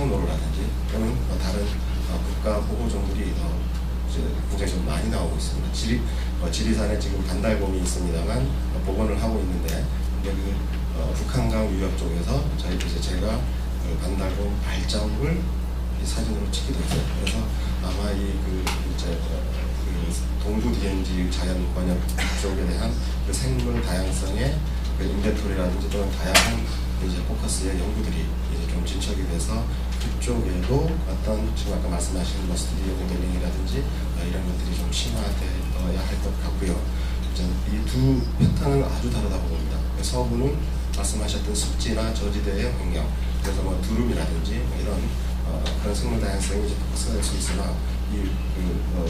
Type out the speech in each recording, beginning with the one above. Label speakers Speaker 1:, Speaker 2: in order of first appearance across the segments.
Speaker 1: 창노루라든지 또는 다른 국가 보호종들이 이제 굉장히 좀 많이 나오고 있습니다. 지리산에 지금 반달곰이 있습니다만 복원을 하고 있는데, 근데 북한강 유역 쪽에서 제가 그 반달곰 발자국을 사진으로 찍기도 했어요. 그래서 아마 이제 동부 DMZ 자연 번역 쪽에 대한 그 생물 다양성의 그 인벤토리라든지 또는 다양한 이제 포커스의 연구들이 이제 좀 진척이 돼서 그쪽에도 어떤 지금 아까 말씀하신 스튜디오 모델링이라든지 이런 것들이 좀 심화되어야 할 것 같고요. 이 두 패턴은 아주 다르다고 봅니다. 서부는 말씀하셨던 습지나 저지대의 환경, 그래서 두rum이라든지 이런 그런 생물 다양성이 이제 포커스가 될 수 있으나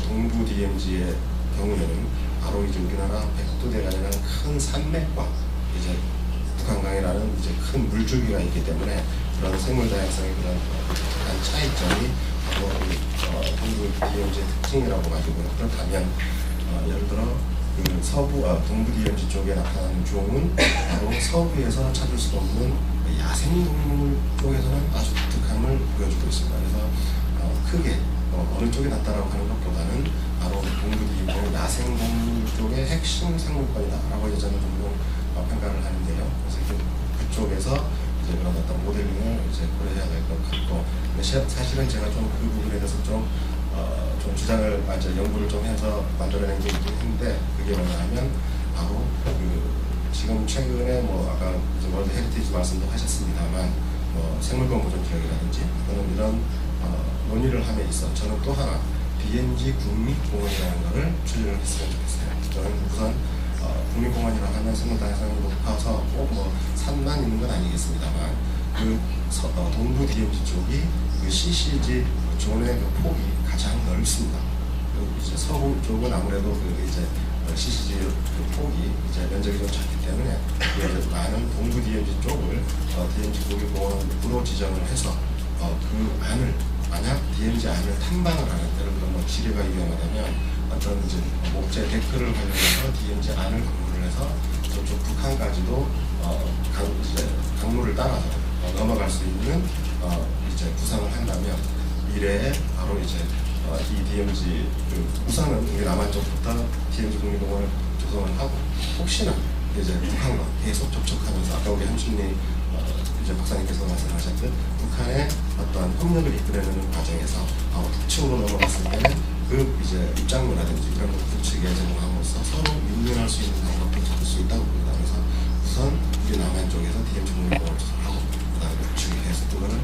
Speaker 1: 동부 DMZ의 경우에는 바로 이제 우리나라 백두대간이라는 큰 산맥과 이제 북한강이라는 이제 큰 물줄기가 있기 때문에 그런 생물 다양성의 그런 한 차이점이 바로 동부 DMZ의 특징이라고 가지고요. 그렇다면 예를 들어 동부 DMZ 쪽에 나타나는 종은 바로 서부에서 찾을 수 없는 야생동물 쪽에서는 아주 독특함을 보여주고 있습니다. 그래서 크게 어느 쪽에 났다라고 하는 것보다는 바로 동부 DMZ는 야생동물 쪽의 핵심 생물권이다라고 이제 저는 종종 평가를 하는데요. 그래서 그쪽에서 이제 그런 어떤 모델링을 이제 고려해야 될 것 같고, 사실은 제가 좀 그 부분에 대해서 좀 주장을 연구를 좀 해서 만들어낸 게 있긴 한데, 그게 뭐냐면 바로 지금 최근에 아까 월드 헤리티지 말씀도 하셨습니다만 생물권 보존 기록이라든지 또는 이런 논의를 함에 있어 저는 또 하나 DMZ 국립공원이라는 것을 추진을 했으면 좋겠어요. 저는 우선 국립공원이라고 하면 생물 다양성이 높아서 꼭 산만 있는 건 아니겠습니다만 동부 DMZ 쪽이 CCG 존의 폭이 가장 넓습니다. 이제 서부 쪽은 아무래도 이제 CCG 폭이 이제 면적이 좀 작기 때문에 많은 동부 DMZ 쪽을 DMZ 국립공원으로 지정을 해서 그 안을 만약 DMZ 안을 탐방을 하는, 예를 들어 지뢰가 위험하다면 어떤 이제 목재 데크를 활용해서 DMZ 안을 공부를 해서 저쪽 북한까지도 강로를 따라서 넘어갈 수 있는 이제 구상을 한다면 미래에 바로 이제 이 DMZ 우선은 우리 남한 쪽부터 DMZ 국립공원을 조성을 하고, 혹시나 이제 북한과 계속 접촉하면서 아까 우리 한춘리 이제 박사님께서 말씀하셨듯 북한의 어떤 협력을 이끌어내는 과정에서 북측으로 넘어갔을 때는 그 이제 입장료라든지 이런 것들 측에 제공함으로써 서로 윈윈할 수 있는 방법도 찾을 수 있다고 봅니다. 그래서 우선 우리 남한 쪽에서 DMZ 국립공원을 조성하고, 그다음에 북측에 해서 그거를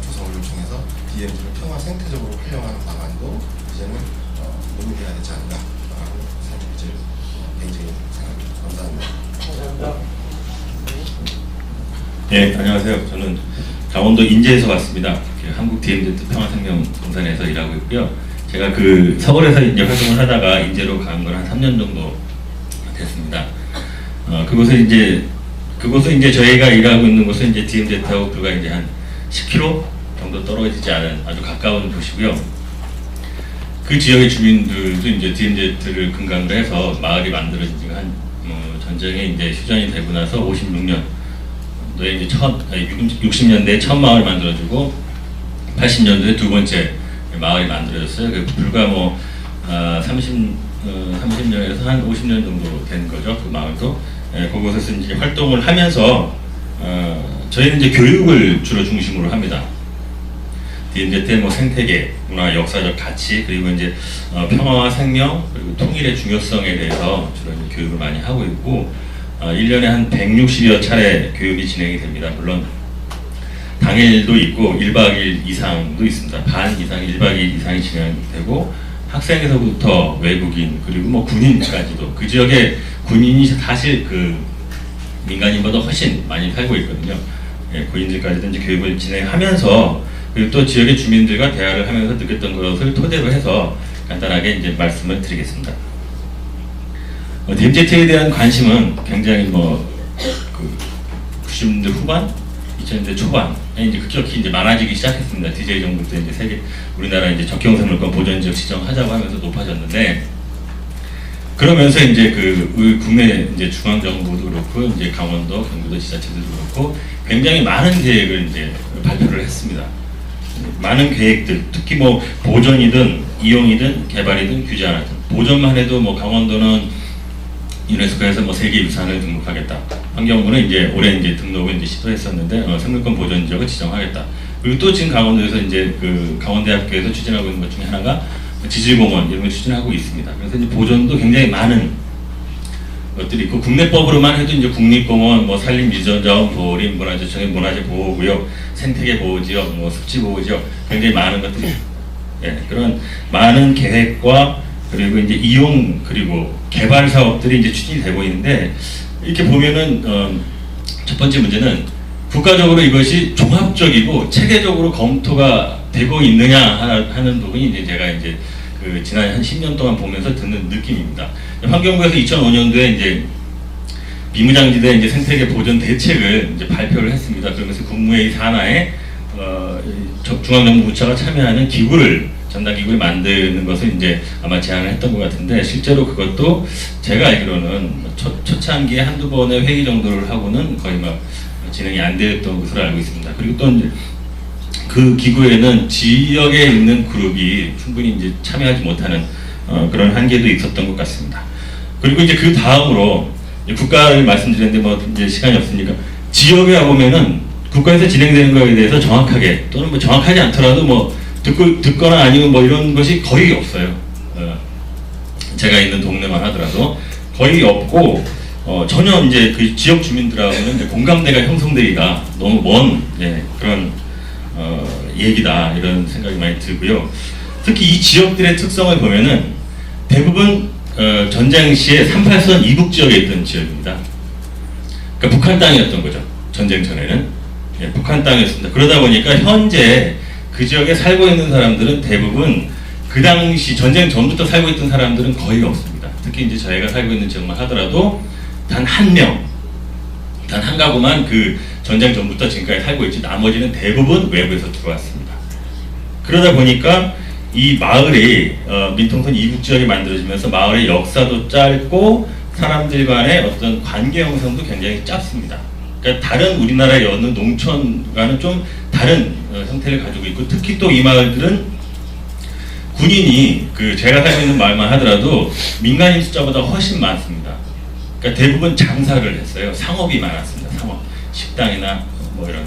Speaker 1: 조성을 요청해서 DMZ를 평화 생태적으로 활용하는 방안도 이제는 논의해야 되지 않을까라고 이제 개인적인 생각입니다. 감사합니다.
Speaker 2: 네, 안녕하세요. 저는 강원도 인제에서 왔습니다. 한국 DMZ 평화생명동산에서 일하고 있고요. 제가 서울에서 이제 활동을 하다가 인제로 간 건 한 3년 정도 됐습니다. 그곳은 이제 저희가 일하고 있는 곳은 이제 DMZ하고 불과 이제 한 10km 정도 떨어지지 않은 아주 가까운 도시고요. 그 지역의 주민들도 이제 DMZ를 근간으로 해서 마을이 만들어진 지가 전쟁에 이제 휴전이 되고 나서 56년 이제 60년대에 첫 마을 만들어주고 80년도에 두 번째 마을이 만들어졌어요. 불과 30년에서 한 50년 정도 된 거죠. 그 마을도. 그곳에서 이제 활동을 하면서 저희는 이제 교육을 주로 중심으로 합니다. DMZ 생태계, 문화, 역사적 가치, 그리고 이제 평화와 생명, 그리고 통일의 중요성에 대해서 주로 이제 교육을 많이 하고 있고, 1년에 한 160여 차례 교육이 진행이 됩니다. 물론 당일도 있고 1박 2일 이상도 있습니다. 반 이상, 1박 2일 이상이 진행되고, 학생에서부터 외국인, 그리고 군인까지도, 그 지역에 군인이 사실 민간인보다 훨씬 많이 살고 있거든요. 군인들까지도 이제 교육을 진행하면서, 그리고 또 지역의 주민들과 대화를 하면서 느꼈던 것을 토대로 해서 간단하게 이제 말씀을 드리겠습니다. DMZ에 대한 관심은 굉장히 90년대 후반, 2000년대 초반에 이제 급격히 이제 많아지기 시작했습니다. DJ 정부 때 이제 우리나라 이제 적경생물권 보전지역 지정하자고 하면서 높아졌는데, 그러면서 이제 국내 이제 중앙정부도 그렇고 이제 강원도, 경기도 지자체들도 그렇고 굉장히 많은 계획을 이제 발표를 했습니다. 많은 계획들, 특히 뭐 보존이든 이용이든 개발이든 규제 하나든 보존만 해도 뭐 강원도는 유네스코에서 뭐 세계유산을 등록하겠다. 환경부는 이제 올해 이제 등록을 이제 시도했었는데 생물권 보존 지역을 지정하겠다. 그리고 또 지금 강원도에서 이제 그 강원대학교에서 추진하고 있는 것 중에 하나가 지질공원 이런 걸 추진하고 있습니다. 그래서 이제 보존도 굉장히 많은 것들이 있고 국내법으로만 해도 이제 국립공원, 뭐 산림유전자원 보호림, 문화재청의 문화재 보호구역, 생태계 보호지역, 뭐 습지 보호지역 굉장히 많은 것들이 그런 많은 계획과 그리고 이제 이용 그리고 개발 사업들이 이제 추진이 되고 있는데 이렇게 보면은 첫 번째 문제는 국가적으로 이것이 종합적이고 체계적으로 검토가 되고 있느냐 하는 부분이 이제 제가 이제 그 지난 한 10년 동안 보면서 드는 느낌입니다. 환경부에서 2005년도에 이제 비무장지대 이제 생태계 보존 대책을 이제 발표를 했습니다. 그러면서 국무회의 산하에 중앙정부 부처가 참여하는 기구를 전담 기구를 만드는 것을 이제 아마 제안을 했던 것 같은데 실제로 그것도 제가 알기로는 초창기에 한두 번의 회의 정도를 하고는 거의 막 진행이 안 되었던 것으로 알고 있습니다. 그리고 또 이제 그 기구에는 지역에 있는 그룹이 충분히 이제 참여하지 못하는 그런 한계도 있었던 것 같습니다. 그리고 이제 그 다음으로 국가를 말씀드렸는데 뭐 이제 시간이 없으니까 지역에 가보면은 국가에서 진행되는 거에 대해서 정확하게 또는 뭐 정확하지 않더라도 뭐 듣거나 아니면 뭐 이런 것이 거의 없어요. 제가 있는 동네만 하더라도 거의 없고 전혀 이제 그 지역 주민들하고는 이제 공감대가 형성되기가 너무 먼 그런 얘기다 이런 생각이 많이 들고요. 특히 이 지역들의 특성을 보면은 대부분 전쟁 시에 38선 이북 지역에 있던 지역입니다. 그러니까 북한 땅이었던 거죠. 전쟁 전에는 북한 땅이었습니다. 그러다 보니까 현재 그 지역에 살고 있는 사람들은 대부분 그 당시 전쟁 전부터 살고 있던 사람들은 거의 없습니다. 특히 이제 저희가 살고 있는 지역만 하더라도 단 한 명, 단 한 가구만 그 전쟁 전부터 지금까지 살고 있지 나머지는 대부분 외부에서 들어왔습니다. 그러다 보니까 이 마을이 민통선 이북 지역이 만들어지면서 마을의 역사도 짧고 사람들 간의 어떤 관계 형성도 굉장히 짧습니다. 그러니까 다른 우리나라의 어느 농촌과는 좀 다른 형태를 가지고 있고 특히 또 이 마을들은 군인이 그 제가 살고 있는 마을만 하더라도 민간인 숫자보다 훨씬 많습니다. 그러니까 대부분 장사를 했어요. 상업이 많았습니다. 상업, 식당이나 뭐 이런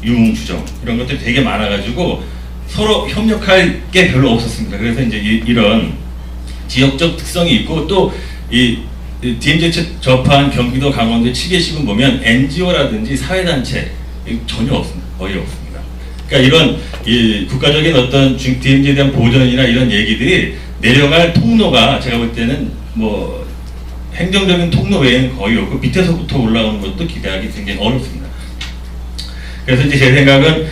Speaker 2: 유흥주점 이런 것들이 되게 많아가지고 서로 협력할 게 별로 없었습니다. 그래서 이제 이런 지역적 특성이 있고 또 이 DMZ 접한 경기도 강원도 7개시군 보면 NGO라든지 사회단체 전혀 없습니다. 거의 없습니다. 그러니까 이런 이 국가적인 어떤 DMZ에 대한 보전이나 이런 얘기들이 내려갈 통로가 제가 볼 때는 뭐 행정적인 통로 외에는 거의 없고 밑에서부터 올라오는 것도 기대하기 굉장히 어렵습니다. 그래서 이제 제 생각은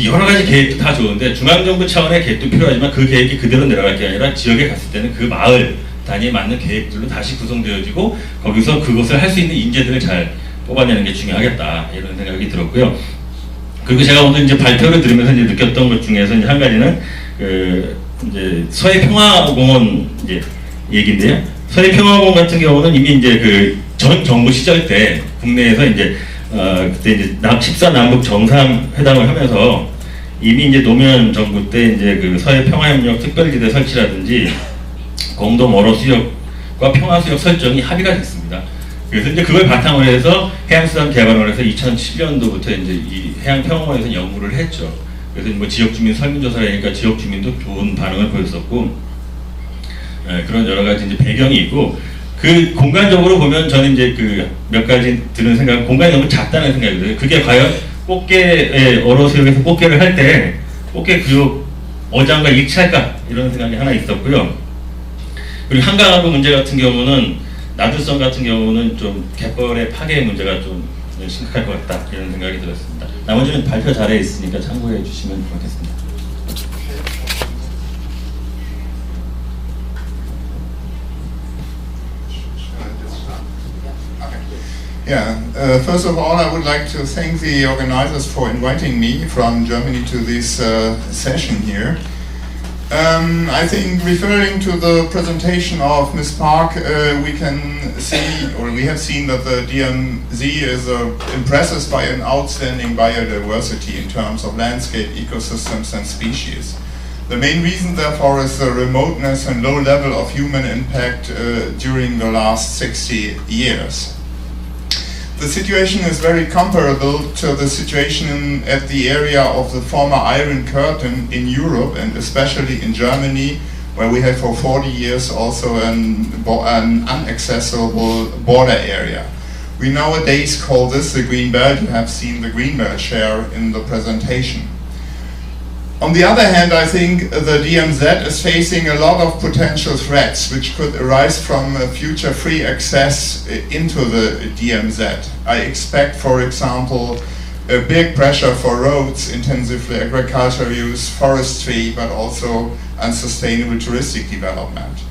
Speaker 2: 여러 가지 계획도 다 좋은데 중앙정부 차원의 계획도 필요하지만 그 계획이 그대로 내려갈 게 아니라 지역에 갔을 때는 그 마을 단위에 맞는 계획들로 다시 구성되어지고 거기서 그것을 할 수 있는 인재들을 잘 뽑아내는 게 중요하겠다 이런 생각이 들었고요. 그리고 제가 오늘 이제 발표를 들으면서 이제 느꼈던 것 중에서 이제 한 가지는 이제 서해평화공원 이제 얘기인데요. 서해평화공원 같은 경우는 이미 이제 그 전 정부 시절 때 국내에서 이제 그때 이제 14남북 정상회담을 하면서 이미 이제 노무현 정부 때 이제 그 서해평화협력 특별지대 설치라든지 공동 어로 수역과 평화 수역 설정이 합의가 됐습니다. 그래서 이제 그걸 바탕으로 해서 해양수산 개발원에서 2007년도부터 이제 이 해양평화원에서 연구를 했죠. 그래서 뭐 지역 주민 설문조사를 하니까 지역 주민도 좋은 반응을 보였었고, 그런 여러 가지 이제 배경이 있고, 그 공간적으로 보면 저는 이제 그 몇 가지 드는 생각, 공간이 너무 작다는 생각이 들어요. 그게 과연 꽃게 어로 수역에서 꽃게를 할 때 꽃게 교육 어장과 일치할까 이런 생각이 하나 있었고요. 그리고 한강하구 문제 같은 경우는 나주성 같은 경우는 좀 갯벌의 파괴 문제가 좀 심각할 것 같다 이런 생각이 들었습니다. 나머지는 발표 자료에 있으니까 참고해 주시면 좋겠습니다.
Speaker 3: Yeah, first of all, I would like to thank the organizers for inviting me from Germany to this session here. I think referring to the presentation of Ms. Park, we can see, or we have seen that the DMZ is impressed by an outstanding biodiversity in terms of landscape, ecosystems and species. The main reason therefore is the remoteness and low level of human impact during the last 60 years. The situation is very comparable to the situation at the area of the former Iron Curtain in Europe, and especially in Germany, where we had for 40 years also an inaccessible border area. We nowadays call this the Green Belt. You have seen the Green Belt share in the presentation. On the other hand, I think the DMZ is facing a lot of potential threats which could arise from future free access into the DMZ. I expect, for example, a big pressure for roads, intensively agricultural use, forestry, but also unsustainable touristic development.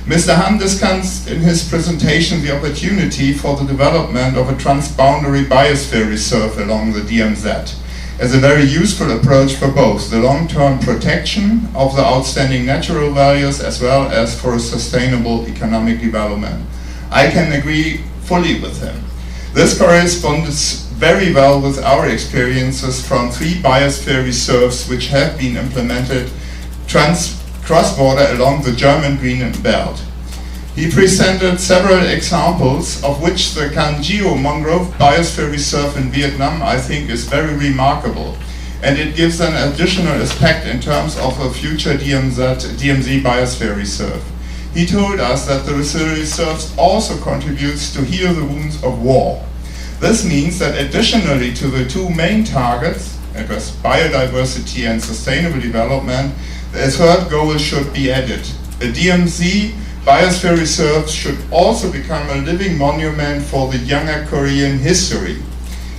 Speaker 3: Mr. Hahn discussed in his presentation the opportunity for the development of a transboundary biosphere reserve along the DMZ as a very useful approach for both the long-term protection of the outstanding natural values as well as for sustainable economic development. I can agree fully with him. This corresponds very well with our experiences from 3 biosphere reserves which have been implemented cross-border along the German Green Belt. He presented several examples, of which the Kangeo Mangrove Biosphere Reserve in Vietnam I think is very remarkable, and it gives an additional aspect in terms of a future DMZ Biosphere Reserve. He told us that the reserve also contributes to heal the wounds of war. This means that additionally to the 2 main targets, it was biodiversity and sustainable development, the third goal should be added. A DMZ Biosphere Reserve should also become a living monument for the younger Korean history.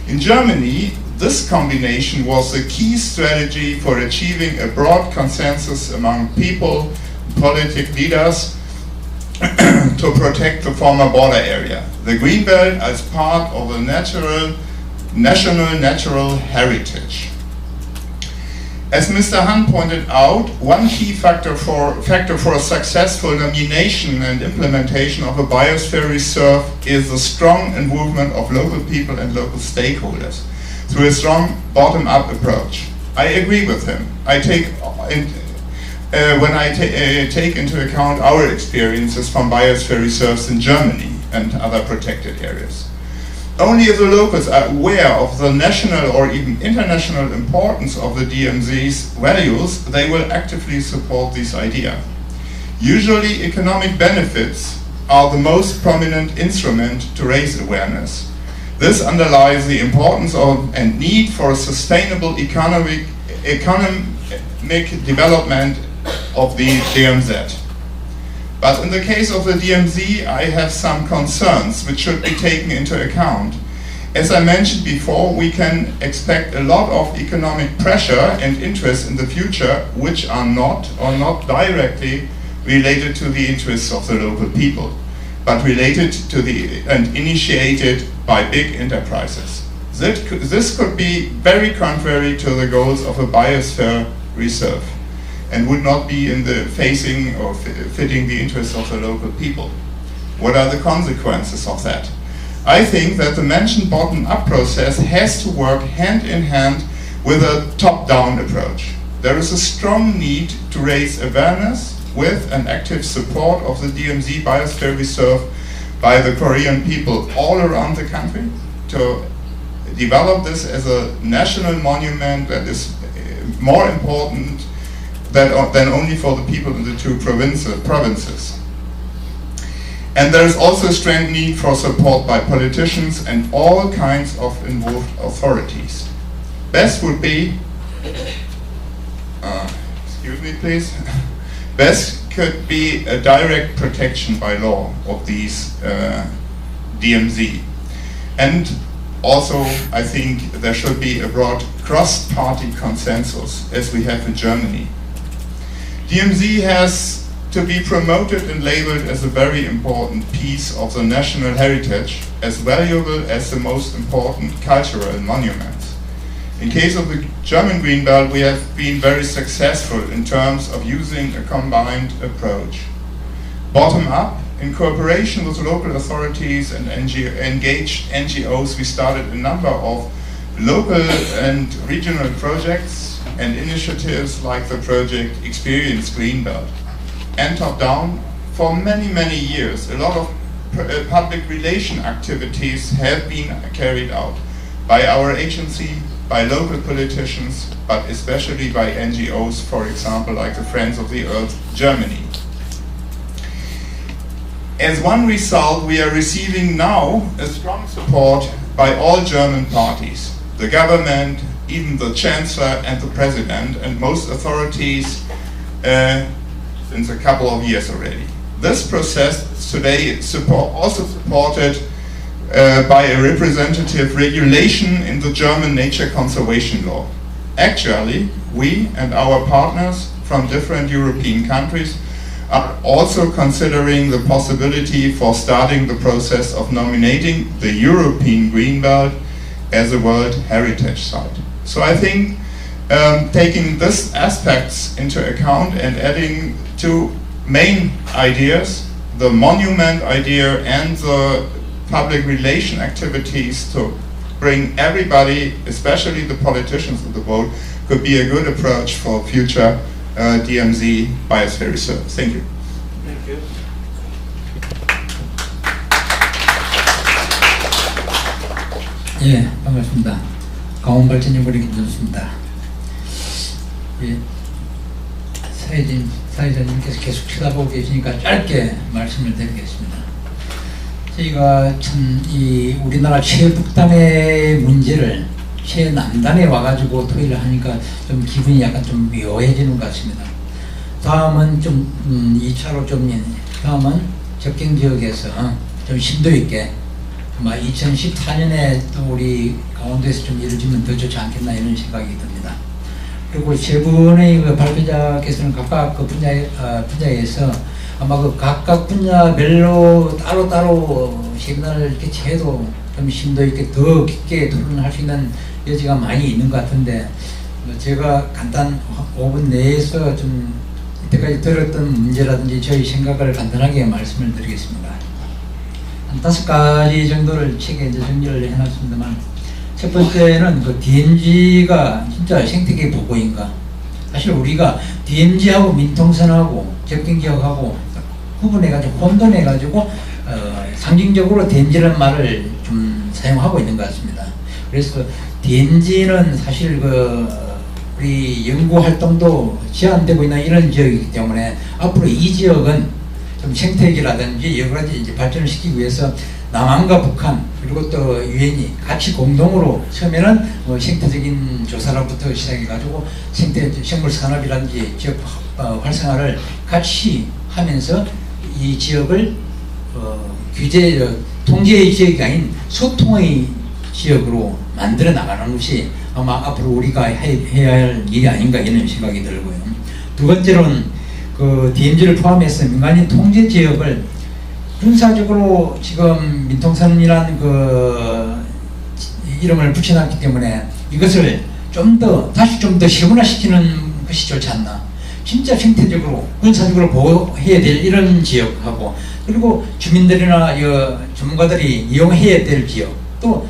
Speaker 3: In Germany, this combination was the key strategy for achieving a broad consensus among people, political leaders, to protect the former border area. The Green Belt as part of a national natural heritage. As Mr. Hahn pointed out, one key factor for a successful nomination and implementation of a biosphere reserve is the strong involvement of local people and local stakeholders through a strong bottom-up approach. I agree with him. When I take into account our experiences from biosphere reserves in Germany and other protected areas. Only if the locals are aware of the national or even international importance of the DMZ's values, they will actively support this idea. Usually, economic benefits are the most prominent instrument to raise awareness. This underlies the importance of and need for sustainable economic development of the DMZ. But in the case of the DMZ, I have some concerns which should be taken into account. As I mentioned before, we can expect a lot of economic pressure and interest in the future which are not directly related to the interests of the local people, but related to and initiated by big enterprises. This could be very contrary to the goals of a biosphere reserve, and would not be in the facing or fitting the interests of the local people. What are the consequences of that? I think that the mentioned bottom-up process has to work hand in hand with a top-down approach. There is a strong need to raise awareness with and active support of the DMZ Biosphere Reserve by the Korean people all around the country to develop this as a national monument that is more important than only for the people in the 2 provinces. And there is also a strong need for support by politicians and all kinds of involved authorities. Best would be, excuse me please, best could be a direct protection by law of these DMZ. And also, I think there should be a broad cross-party consensus, as we have in Germany. DMZ has to be promoted and labeled as a very important piece of the national heritage, as valuable as the most important cultural monuments. In case of the German Green Belt, we have been very successful in terms of using a combined approach. Bottom up, in cooperation with local authorities and engaged NGOs, we started a number of local and regional projects and initiatives like the project Experience Greenbelt. And top down, for many, many years, a lot of public relation activities have been carried out by our agency, by local politicians, but especially by NGOs, for example, like the Friends of the Earth Germany. As one result, we are receiving now a strong support by all German parties, the government, even the Chancellor and the President, and most authorities since a couple of years already. This process today is also supported by a representative regulation in the German nature conservation law. Actually, we and our partners from different European countries are also considering the possibility for starting the process of nominating the European Greenbelt as a World Heritage Site. So I think taking these aspects into account and adding two main ideas, the monument idea and the public relation activities to bring everybody, especially the politicians of the world, could be a good approach for future DMZ Biosphere Reserve. Thank you.
Speaker 4: Thank you.
Speaker 5: 예, 반갑습니다. 강원발전연구원 김준수입니다. 예, 사회자님께서 계속 쳐다보고 계시니까 짧게 말씀을 드리겠습니다. 저희가 참 이 우리나라 최북단의 문제를 최남단에 와가지고 토의를 하니까 좀 기분이 약간 좀 묘해지는 것 같습니다. 다음은 좀 2차로 좀 다음은 접경 지역에서 좀 심도 있게 아마 2014년에 또 우리 강원도에서 좀 이루어지면 더 좋지 않겠나 이런 생각이 듭니다. 그리고 세 분의 그 발표자께서는 각각 그 분야에서 아마 그 각각 분야별로 따로따로 세미나를 개최해도 좀 심도 있게 더 깊게 토론할 수 있는 여지가 많이 있는 것 같은데 제가 간단 5분 내에서 좀 이때까지 들었던 문제라든지 저희 생각을 간단하게 말씀을 드리겠습니다. 한 5가지 정도를 책에 이제 정리를 해놨습니다만 첫 번째는 그 DMZ가 진짜 생태계 보고인가? 사실 우리가 DMZ하고 민통선하고 접경지역하고 구분해가지고 혼돈해가지고 상징적으로 DMZ라는 말을 좀 사용하고 있는 것 같습니다. 그래서 DMZ는 사실 그 우리 연구 활동도 제한되고 있는 이런 지역이기 때문에 앞으로 이 지역은 좀 생태계라든지 여러 가지 이제 발전을 시키기 위해서 남한과 북한 그리고 또 유엔이 같이 공동으로 처음에는 뭐 생태적인 조사로부터 시작해가지고 생물 산업이라든지 지역 활성화를 같이 하면서 이 지역을 통제의 지역이 아닌 소통의 지역으로 만들어 나가는 것이 아마 앞으로 우리가 해야 할 일이 아닌가 이런 생각이 들고요. 두 번째로는 그 DMZ를 포함해서 민간인 통제 지역을 군사적으로 지금 민통선이라는 그 이름을 붙여놨기 때문에 이것을 다시 좀 더 세분화시키는 것이 좋지 않나. 진짜 생태적으로 군사적으로 보호해야 될 이런 지역하고 그리고 주민들이나 전문가들이 이용해야 될 지역 또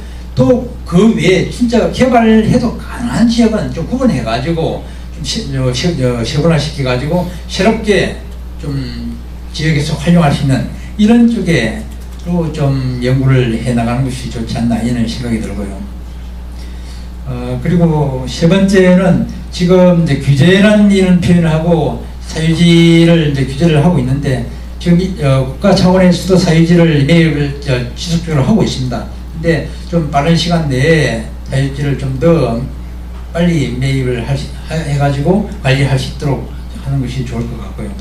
Speaker 5: 그 외에 진짜 개발해도 가능한 지역은 좀 구분해가지고 좀 세분화시켜가지고 새롭게 좀 지역에서 활용할 수 있는 이런 쪽에로 좀 연구를 해나가는 것이 좋지 않나 이런 생각이 들고요. 그리고 세 번째는 지금 이제 규제라는 이런 표현을 하고 사유지를 이제 규제를 하고 있는데 지금 국가 차원에서도 사유지를 매일 지속적으로 하고 있습니다. 근데 좀 빠른 시간 내에 사유지를 좀 더 빨리 매입을 해가지고 관리할 수 있도록 하는 것이 좋을 것 같고요.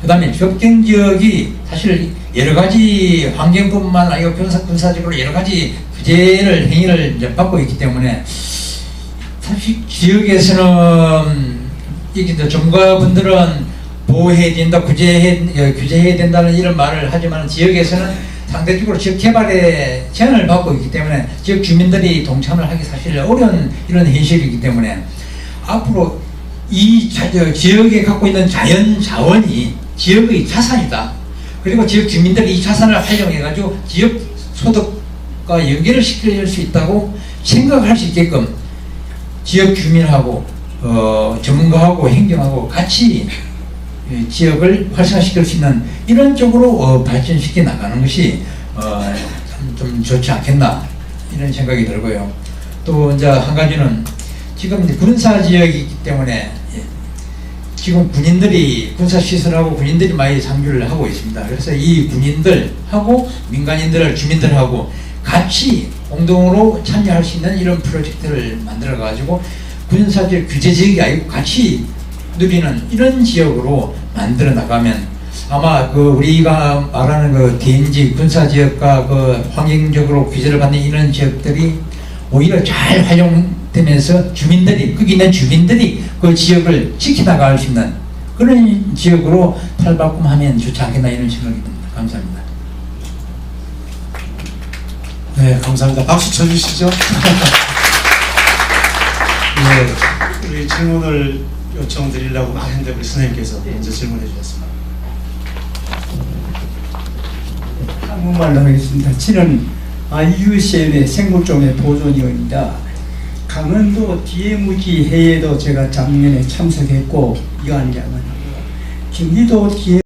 Speaker 5: 그 다음에 접경 지역이 사실 여러 가지 환경뿐만 아니라 군사적으로 여러 가지 규제를 행위를 이제 받고 있기 때문에 사실 지역에서는 이게 전문가분들은 보호해야 된다, 규제해야 된다는 이런 말을 하지만 지역에서는 상대적으로 지역 개발에 제한을 받고 있기 때문에 지역 주민들이 동참을 하기 사실 어려운 이런 현실이기 때문에 앞으로 이 지역에 갖고 있는 자연 자원이 지역의 자산이다. 그리고 지역 주민들이 이 자산을 활용해 가지고 지역 소득과 연결을 시킬 수 있다고 생각할 수 있게끔 지역 주민하고 전문가하고 행정하고 같이 지역을 활성화시킬 수 있는 이런 쪽으로 발전시켜 나가는 것이 좀 좋지 않겠나 이런 생각이 들고요. 또 이제 한 가지는 지금 이제 군사 지역이기 때문에 지금 군인들이 군사시설하고 군인들이 많이 상주를 하고 있습니다. 그래서 이 군인들하고 민간인들, 주민들하고 같이 공동으로 참여할 수 있는 이런 프로젝트를 만들어 가지고 군사지역 규제 지역이 아니고 같이 누리는 이런 지역으로 만들어 나가면 아마 그 우리가 말하는 그 DMZ 군사지역과 그 환경적으로 규제를 받는 이런 지역들이 오히려 잘 활용되면서 주민들이 거기 있는 주민들이 그 지역을 지켜나갈 수 있는 그런 지역으로 탈바꿈하면 좋지 않겠나 이런 생각이 듭니다. 감사합니다.
Speaker 4: 네, 감사합니다. 박수 쳐주시죠. 네, 우리 질문을 요청드리려고 하는데 우리 선생님께서 먼저 질문해 주셨습니다.
Speaker 6: 한국말로 하겠습니다. 저는 IUCN의 생물종의 보존위원입니다. 강원도 DMZ 회의에도 제가 작년에 참석했고 이완장은 경기도